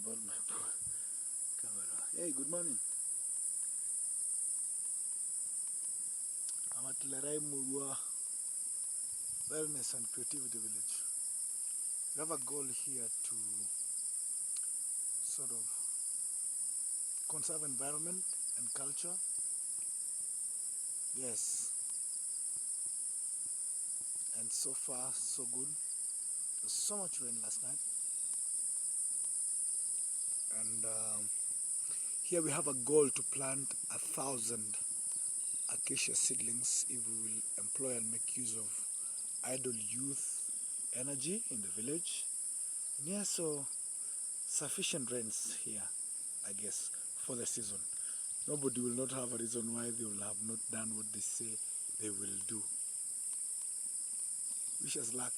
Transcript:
about my camera. Hey, good morning. I'm at Lerai Murua Wellness and Creativity Village. We have a goal here to sort of conserve environment and culture. Yes. And so far, so good. There's so much rain last night. And here we have a goal to plant 1,000 acacia seedlings if we will employ and make use of idle youth energy in the village. And yeah, so sufficient rains here, I guess, for the season. Nobody will not have a reason why they will have not done what they say they will do. Wish us luck.